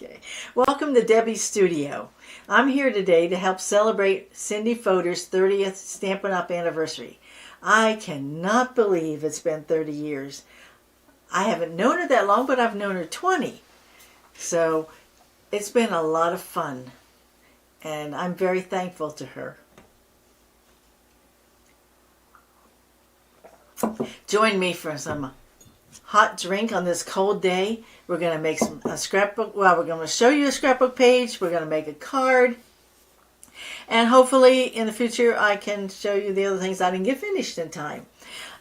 Okay. Welcome to Debi's studio. I'm here today to help celebrate Cindy Fodor's 30th Stampin' Up! Anniversary. I cannot believe it's been 30 years. I haven't known her that long, but I've known her 20. So it's been a lot of fun, and I'm very thankful to her. Join me for some hot drink on this cold day. We're going to make a scrapbook. Well, we're going to show you a scrapbook page. We're going to make a card. And hopefully in the future I can show you the other things I didn't get finished in time.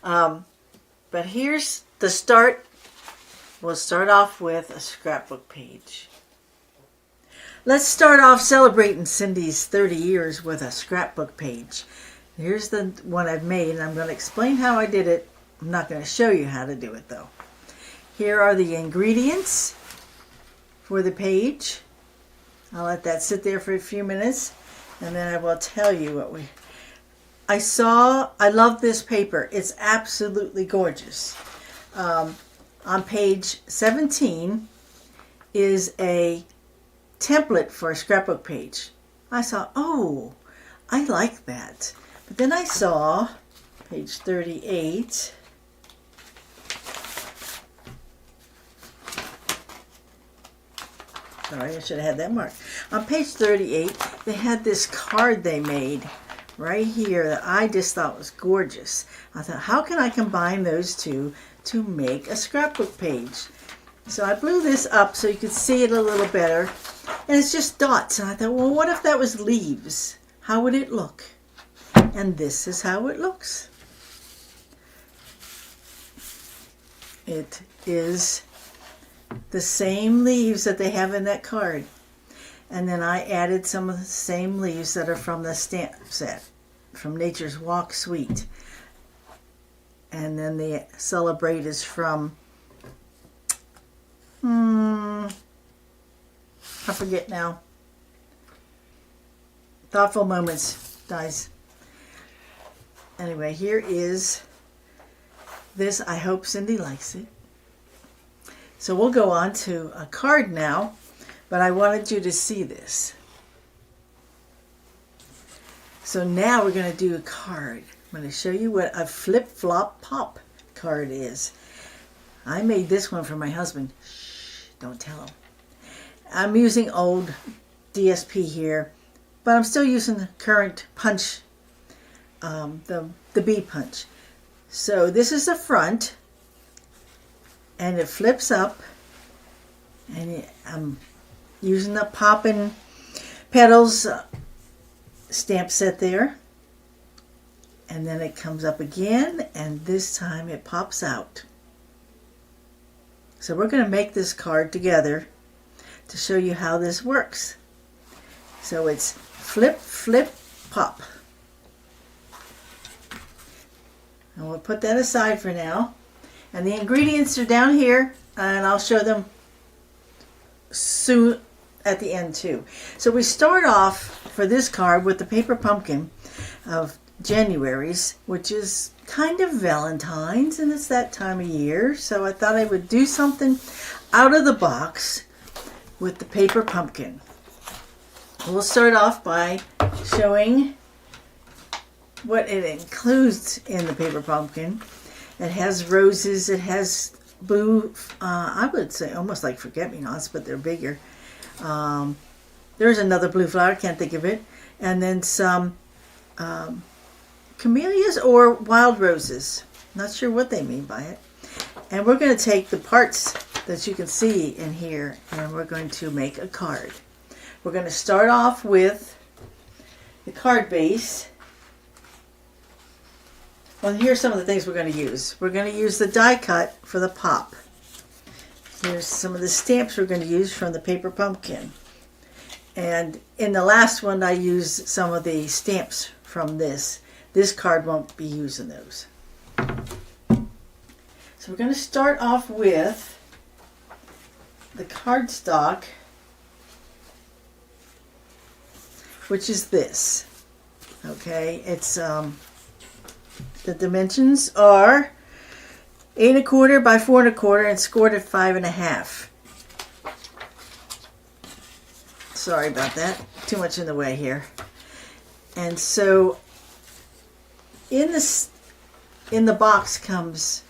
But here's the start. We'll start off with a scrapbook page. Let's start off celebrating Cindy's 30 years with a scrapbook page. Here's the one I've made, and I'm going to explain how I did it. I'm not going to show you how to do it though. Here are the ingredients for the page. I'll let that sit there for a few minutes, and then I will tell you what I love this paper. It's absolutely gorgeous. On page 17 is a template for a scrapbook page. I saw, oh, I like that. But then I saw page 38. Sorry, I should have had that marked. On page 38, they had this card they made right here that I just thought was gorgeous. I thought, how can I combine those two to make a scrapbook page? So I blew this up so you could see it a little better. And it's just dots. And I thought, well, what if that was leaves? How would it look? And this is how it looks. It is the same leaves that they have in that card. And then I added some of the same leaves that are from the stamp set, from Nature's Walk Suite. And then the Celebrate is from, I forget now. Thoughtful Moments, guys. Anyway, here is this. I hope Cindy likes it. So we'll go on to a card now, but I wanted you to see this. So now we're going to do a card. I'm going to show you what a flip-flop pop card is. I made this one for my husband. Shh, don't tell him. I'm using old DSP here, but I'm still using the current punch, the B punch. So this is the front, and it flips up, and I'm using the Poppin' Petals stamp set there, and then it comes up again, and this time it pops out. So we're going to make this card together to show you how this works. So it's flip, flip, pop. And we'll put that aside for now. And the ingredients are down here, and I'll show them soon at the end too. So we start off for this card with the paper pumpkin of January's, which is kind of Valentine's, and it's that time of year. So I thought I would do something out of the box with the paper pumpkin. We'll start off by showing what it includes in the paper pumpkin. It has roses, it has blue, I would say almost like forget-me-nots, but they're bigger. There's another blue flower, can't think of it. And then some camellias or wild roses. Not sure what they mean by it. And we're going to take the parts that you can see in here, and we're going to make a card. We're going to start off with the card base. Well, here's some of the things we're going to use. We're going to use the die cut for the pop. Here's some of the stamps we're going to use from the paper pumpkin. And in the last one, I used some of the stamps from this. This card won't be using those. So we're going to start off with the cardstock, which is this. Okay, it's the dimensions are 8 1/4 by 4 1/4 and scored at 5 1/2. Sorry about that. Too much in the way here. And so in the box comes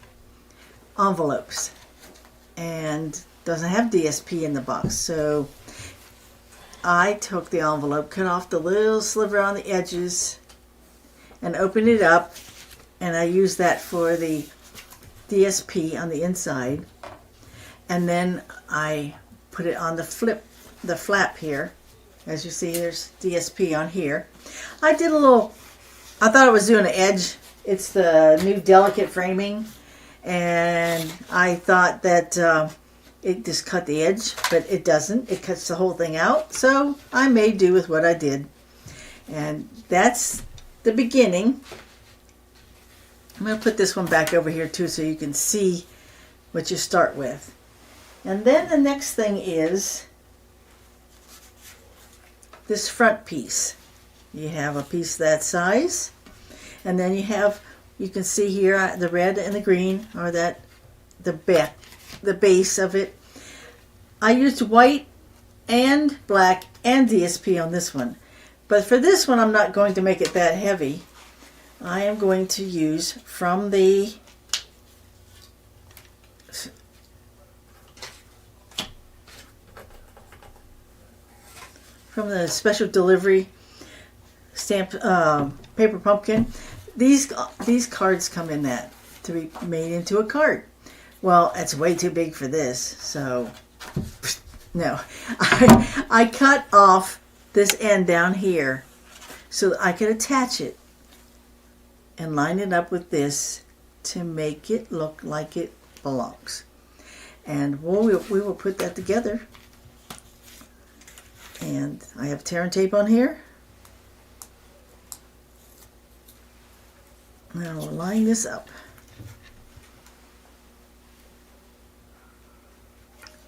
envelopes, and doesn't have DSP in the box. So I took the envelope, cut off the little sliver on the edges, and opened it up, and I used that for the DSP on the inside. And then I put it on the flap here. As you see, there's DSP on here. I thought I was doing an edge. It's the new delicate framing, and I thought that it just cut the edge, but it doesn't. It cuts the whole thing out, so I made do with what I did. And that's the beginning. I'm going to put this one back over here too so you can see what you start with. And then the next thing is this front piece. You have a piece that size, and then you can see here the red and the green are the base of it. I used white and black and DSP on this one, but for this one I'm not going to make it that heavy. I am going to use from the special delivery stamp paper pumpkin. These cards come in that to be made into a card. Well, it's way too big for this, so no. I cut off this end down here so that I could attach it and line it up with this to make it look like it belongs. And we will put that together. And I have tear and tape on here. Now we'll line this up.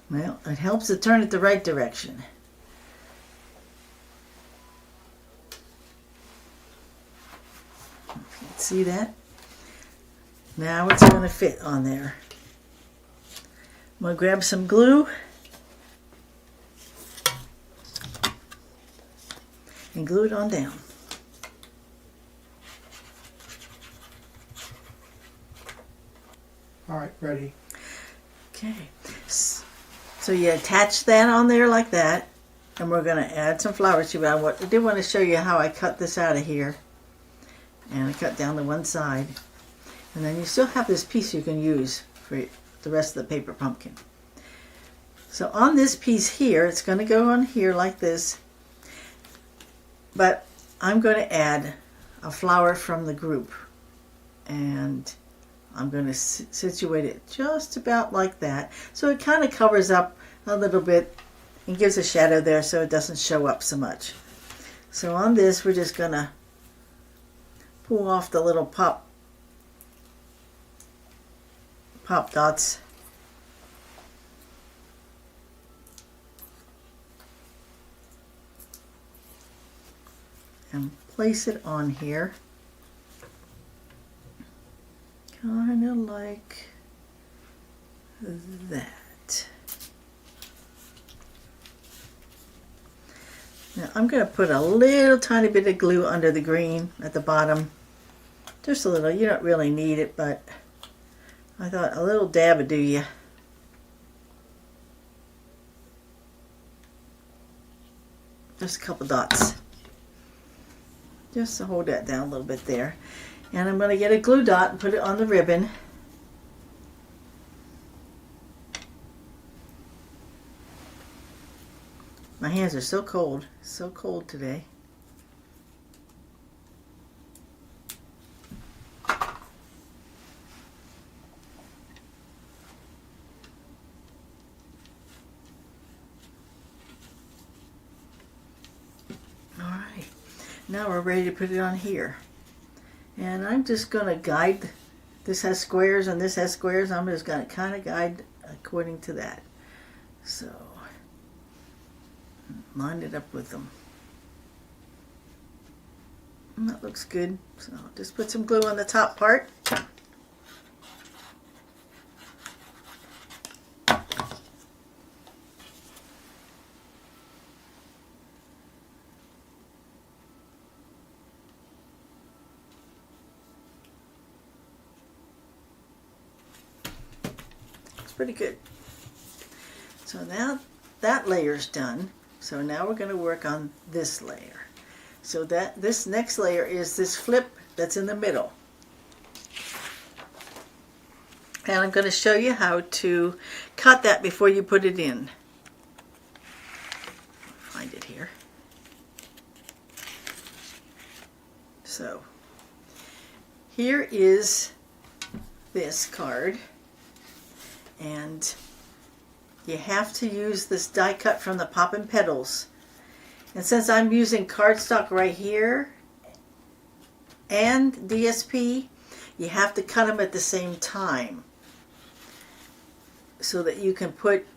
Well, it helps to turn it the right direction. See that? Now it's going to fit on there. I'm going to grab some glue and glue it on down. All right, ready. Okay. So you attach that on there like that, and we're going to add some flowers to it. I did want to show you how I cut this out of here. And I cut down the one side. And then you still have this piece you can use for the rest of the paper pumpkin. So on this piece here, it's going to go on here like this. But I'm going to add a flower from the group. And I'm going to situate it just about like that. So it kind of covers up a little bit and gives a shadow there so it doesn't show up so much. So on this, we're just going to pull off the little pop dots. And place it on here. Kind of like that. Now I'm going to put a little tiny bit of glue under the green at the bottom. Just a little. You don't really need it, but I thought a little dab would do you. Just a couple dots. Just to hold that down a little bit there. And I'm going to get a glue dot and put it on the ribbon. My hands are so cold today. Alright, now we're ready to put it on here. And I'm just going to guide, this has squares and this has squares, I'm just going to kind of guide according to that. So, line it up with them. And that looks good. So just put some glue on the top part. pretty good. So now that layer's done. So now we're going to work on this layer. So that this next layer is this flip that's in the middle. And I'm going to show you how to cut that before you put it in. Find it here. So here is this card, and you have to use this die cut from the Poppin' Petals. And since I'm using cardstock right here and DSP, you have to cut them at the same time so that you can put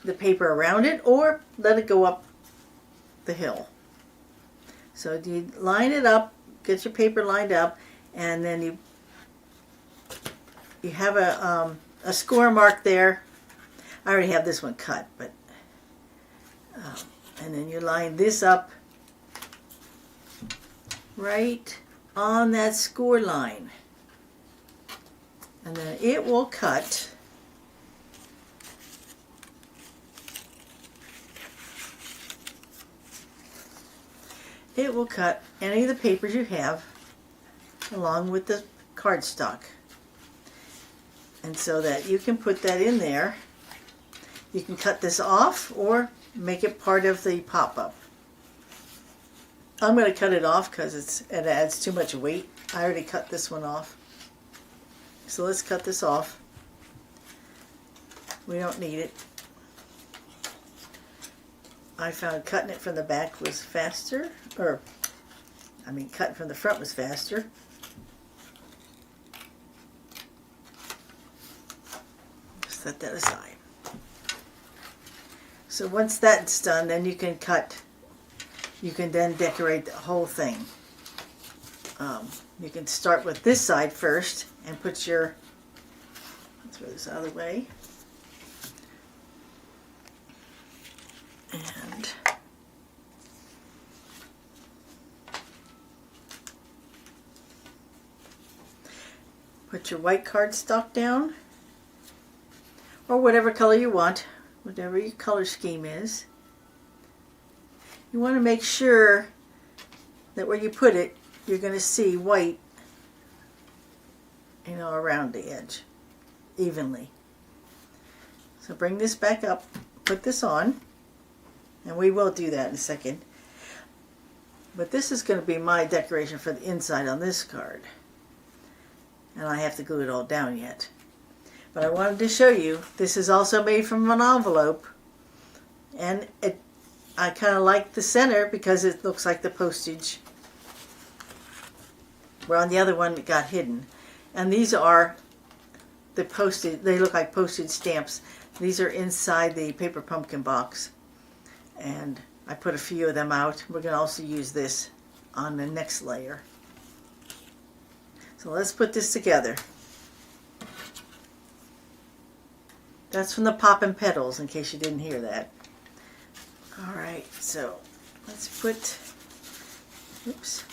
the paper around it or let it go up the hill. So you line it up, get your paper lined up, and then you have a score mark there. I already have this one cut, but and then you line this up right on that score line, and then it will cut any of the papers you have along with the cardstock. And so that you can put that in there. You can cut this off or make it part of the pop-up. I'm going to cut it off because it adds too much weight. I already cut this one off. So let's cut this off. We don't need it. I found cutting it from the back was faster, cutting from the front was faster. Set that aside. So once that's done, then you can then decorate the whole thing. You can start with this side first and put your, throw this out of the way. And put your white cardstock down, or whatever color you want, whatever your color scheme is. You want to make sure that where you put it, you're going to see white, around the edge, evenly. So bring this back up, put this on, and we will do that in a second. But this is going to be my decoration for the inside on this card. And I have to glue it all down yet. But I wanted to show you, this is also made from an envelope. And I kind of like the center because it looks like the postage. Where on the other one it got hidden. And these are the postage, they look like postage stamps. These are inside the paper pumpkin box. And I put a few of them out. We're going to also use this on the next layer. So let's put this together. That's from the Poppin' Petals, in case you didn't hear that. Alright, so let's put, oops.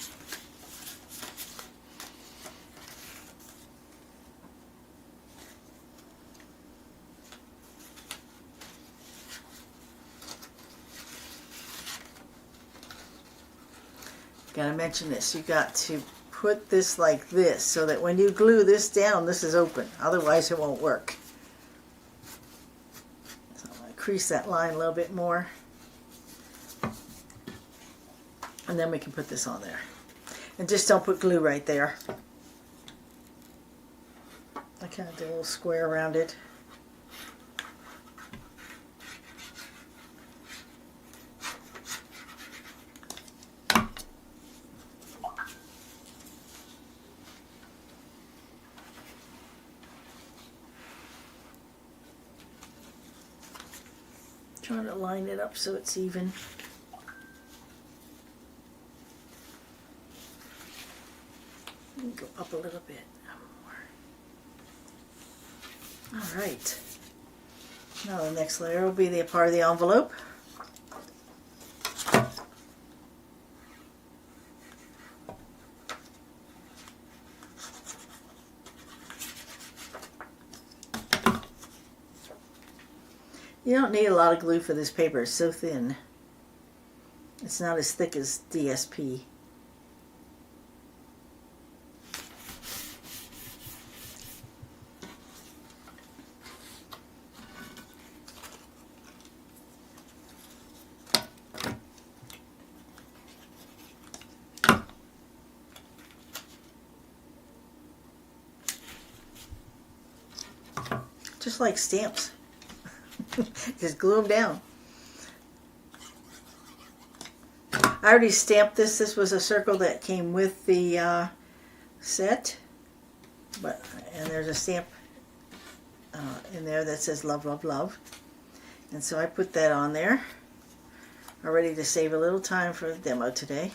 Gotta mention this, you got to put this like this so that when you glue this down, this is open. Otherwise it won't work. So I'm going to crease that line a little bit more. And then we can put this on there. And just don't put glue right there. I kind of did a little square around it. Trying to line it up so it's even. Go up a little bit more. All right. Now the next layer will be the part of the envelope. You don't need a lot of glue for this paper. It's so thin. It's not as thick as DSP. Just like stamps. Just glue them down. I already stamped this. This was a circle that came with the set. And there's a stamp in there that says love, love, love. And so I put that on there. Already to save a little time for the demo today.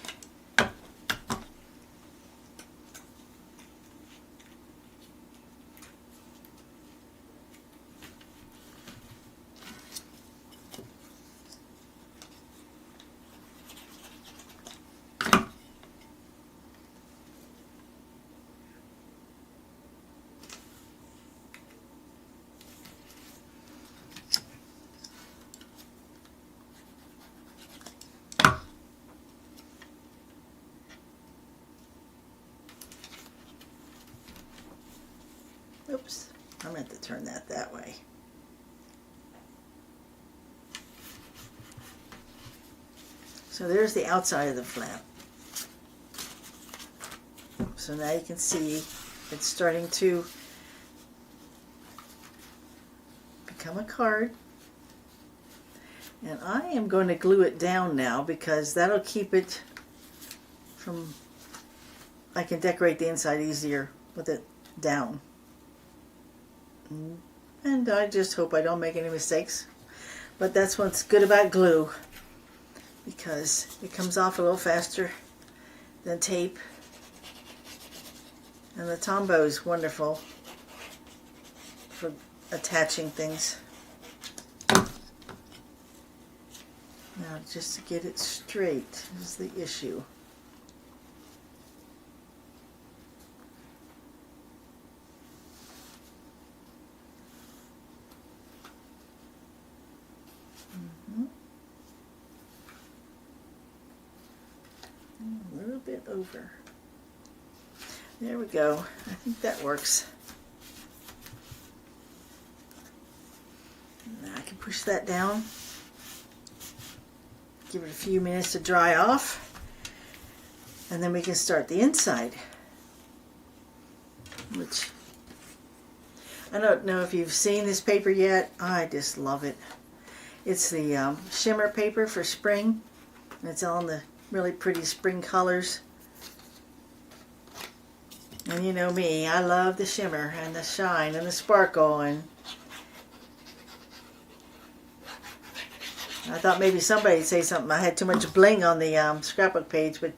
Oops, I meant to turn that way. So there's the outside of the flap. So now you can see it's starting to become a card. And I am going to glue it down now because that'll keep it from, I can decorate the inside easier with it down. And I just hope I don't make any mistakes. But that's what's good about glue, because it comes off a little faster than tape. And the Tombow is wonderful for attaching things. Now just to get it straight is the issue. A little bit over. There we go. I think that works. Now I can push that down. Give it a few minutes to dry off. And then we can start the inside. Which, I don't know if you've seen this paper yet. I just love it. It's the shimmer paper for spring. And it's all in the really pretty spring colors. And you know me, I love the shimmer and the shine and the sparkle. And I thought maybe somebody'd say something. I had too much bling on the scrapbook page, but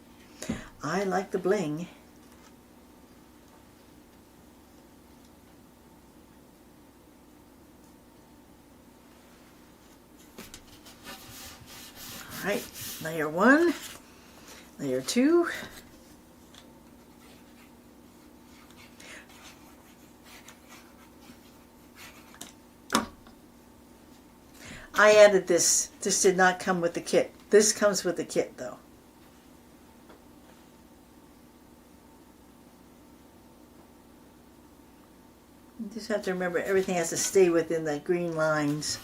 I like the bling. Alright, layer 1, layer 2. I added this. This did not come with the kit. This comes with the kit though. You just have to remember everything has to stay within the green lines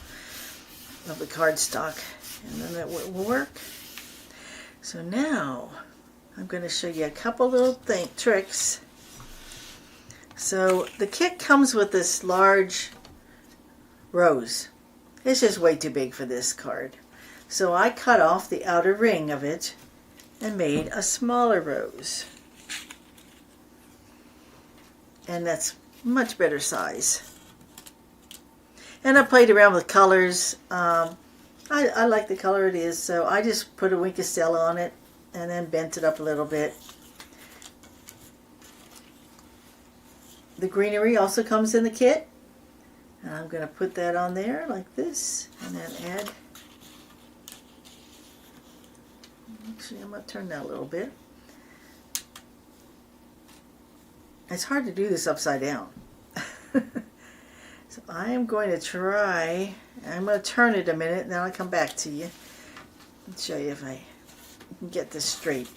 of the cardstock, and then it will work. So now I'm going to show you a couple little tricks. So the kit comes with this large rose. It's just way too big for this card. So I cut off the outer ring of it and made a smaller rose. And that's much better size. And I played around with colors. I like the color it is, so I just put a Wink of Stella on it and then bent it up a little bit. The greenery also comes in the kit. And I'm going to put that on there like this, and then add, actually I'm going to turn that a little bit. It's hard to do this upside down. So I am going to try I'm going to turn it a minute, and then I'll come back to you and show you if I can get this straight.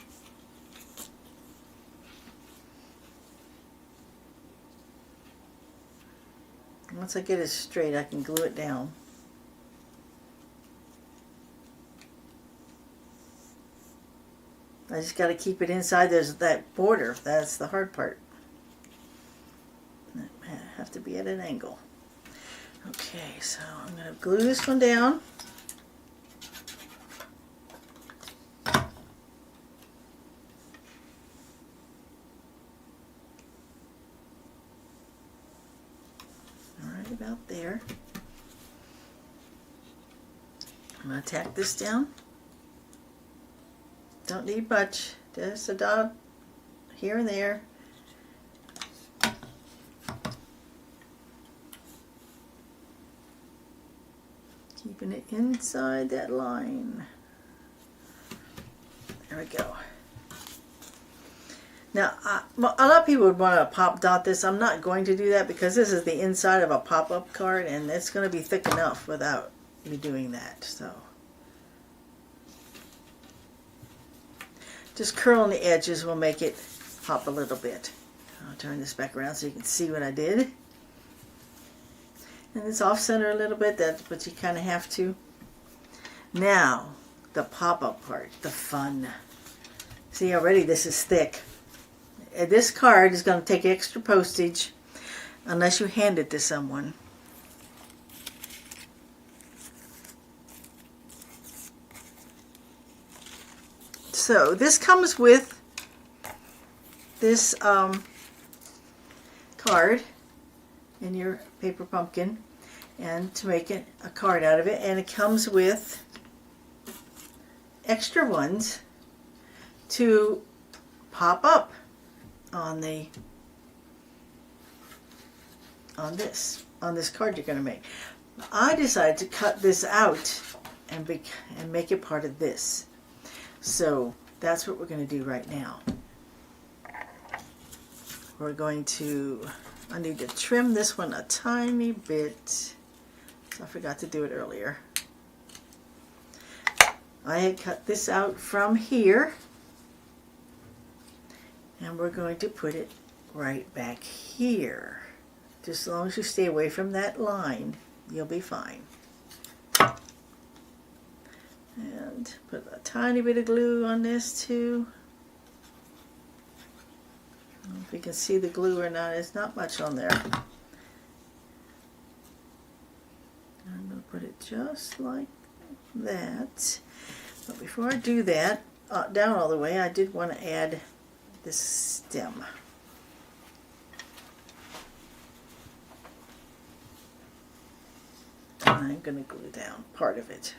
Once I get it straight, I can glue it down. I just got to keep it inside. There's that border. That's the hard part. I have to be at an angle. Okay, so I'm going to glue this one down. Right about there. I'm going to tack this down. Don't need much, just a dot here and there. Keeping it inside that line. There we go. Now, a lot of people would want to pop dot this. I'm not going to do that because this is the inside of a pop-up card and it's going to be thick enough without me doing that. So, just curling the edges will make it pop a little bit. I'll turn this back around so you can see what I did. And it's off center a little bit, but you kind of have to. Now, the pop-up part, the fun. See, already this is thick. This card is going to take extra postage unless you hand it to someone. So this comes with this card in your paper pumpkin, and to make it a card out of it, and it comes with extra ones to pop up on this card you're going to make. I decided to cut this out and make it part of this. So that's what we're going to do right now. We're going to, I need to trim this one a tiny bit. I forgot to do it earlier. I had cut this out from here, and we're going to put it right back here. Just as long as you stay away from that line, you'll be fine. And put a tiny bit of glue on this too. I don't know if you can see the glue or not. It's not much on there. I'm going to put it just like that. But before I do that, down all the way, I did want to add this stem. I'm going to glue down part of it.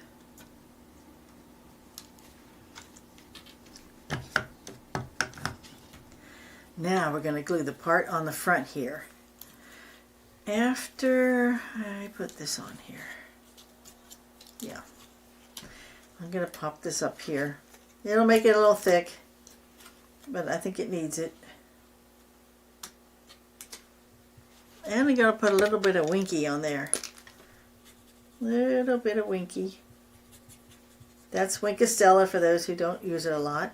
Now we're going to glue the part on the front here. After I put this on here. Yeah. I'm going to pop this up here. It'll make it a little thick, but I think it needs it. And I'm going to put a little bit of Winky on there. Little bit of Winky. That's Winkastella for those who don't use it a lot.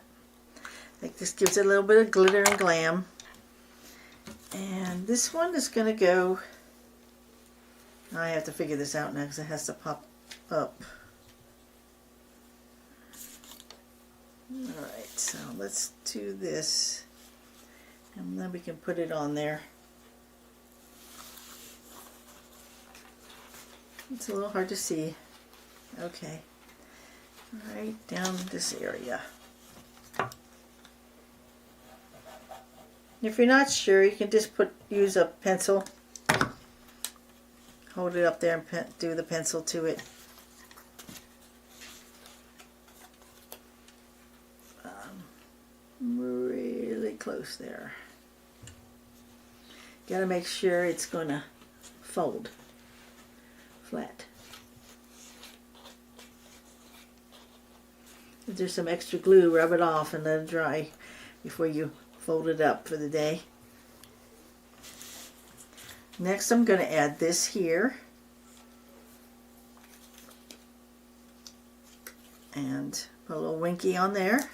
I think this gives it a little bit of glitter and glam. And this one is going to go, I have to figure this out now because it has to pop up. Alright, so let's do this. And then we can put it on there. It's a little hard to see. Okay. Right down this area. If you're not sure, you can just use a pencil. Hold it up there and do the pencil to it. Really close there. Got to make sure it's going to fold flat. If there's some extra glue, rub it off and let it dry before you fold it up for the day. Next I'm going to add this here. And put a little winky on there.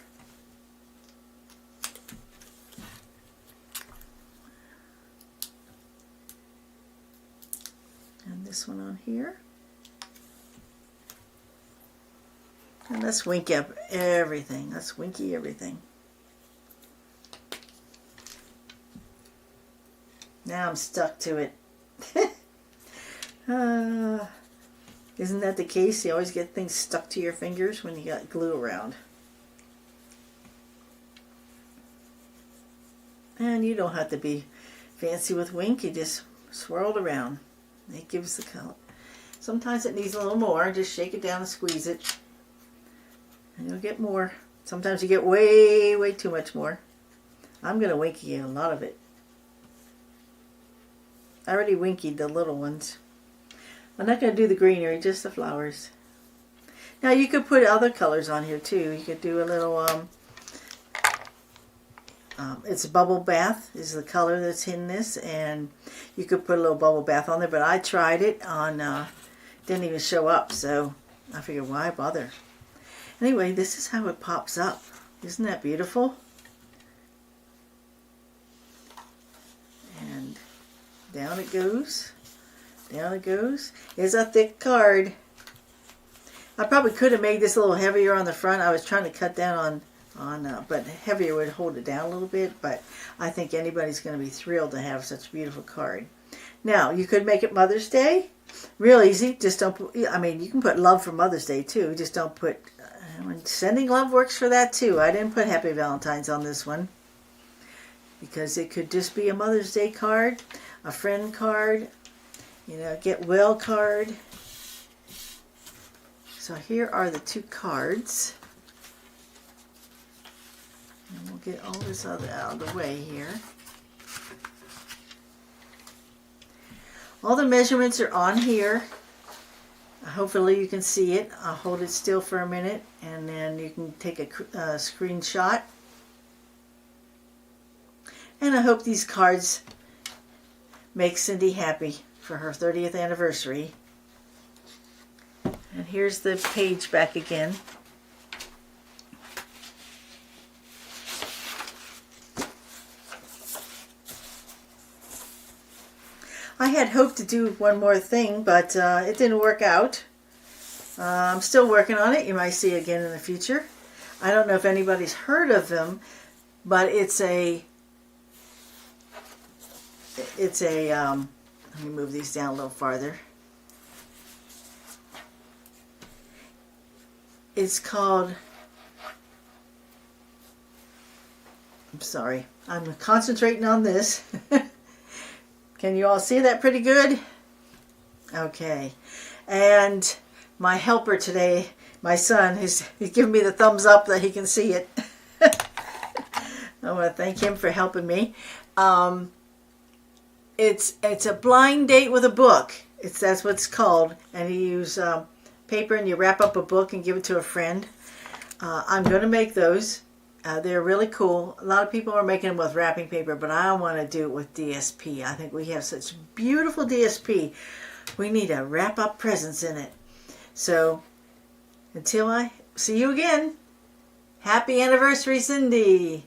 And this one on here. And let's wink up everything. Let's winky everything. Now I'm stuck to it. Isn't that the case? You always get things stuck to your fingers when you got glue around. And you don't have to be fancy with wink. You just swirl it around. It gives the color. Sometimes it needs a little more. Just shake it down and squeeze it. And you'll get more. Sometimes you get way, way too much more. I'm going to winky a lot of it. I already winkied the little ones. I'm not going to do the greenery, just the flowers. Now you could put other colors on here too. You could do a little, it's a bubble bath is the color that's in this. And you could put a little bubble bath on there. But I tried it on, didn't even show up. So I figured, why bother? Anyway, this is how it pops up. Isn't that beautiful? And down it goes. Down it goes. It's a thick card. I probably could have made this a little heavier on the front. I was trying to cut down but heavier would hold it down a little bit. But I think anybody's going to be thrilled to have such a beautiful card. Now, you could make it Mother's Day. Real easy. Just don't put, I mean, you can put love for Mother's Day too. Just don't put, sending love works for that too. I didn't put Happy Valentine's on this one. Because it could just be a Mother's Day card, a friend card, get well card. So here are the two cards. And we'll get all this other out of the way here. All the measurements are on here. Hopefully you can see it. I'll hold it still for a minute and then you can take a screenshot. And I hope these cards make Cindy happy for her 30th anniversary. And here's the page back again. I had hoped to do one more thing, but it didn't work out. I'm still working on it. You might see it again in the future. I don't know if anybody's heard of them, but it's a let me move these down a little farther. It's called, I'm sorry, I'm concentrating on this. Can you all see that pretty good? Okay. And my helper today, my son, he's giving me the thumbs up that he can see it. I want to thank him for helping me. It's a blind date with a book. That's what it's called. And you use paper and you wrap up a book and give it to a friend. I'm going to make those. They're really cool. A lot of people are making them with wrapping paper, but I want to do it with DSP. I think we have such beautiful DSP. We need to wrap up presents in it. So until I see you again, happy anniversary, Cindy.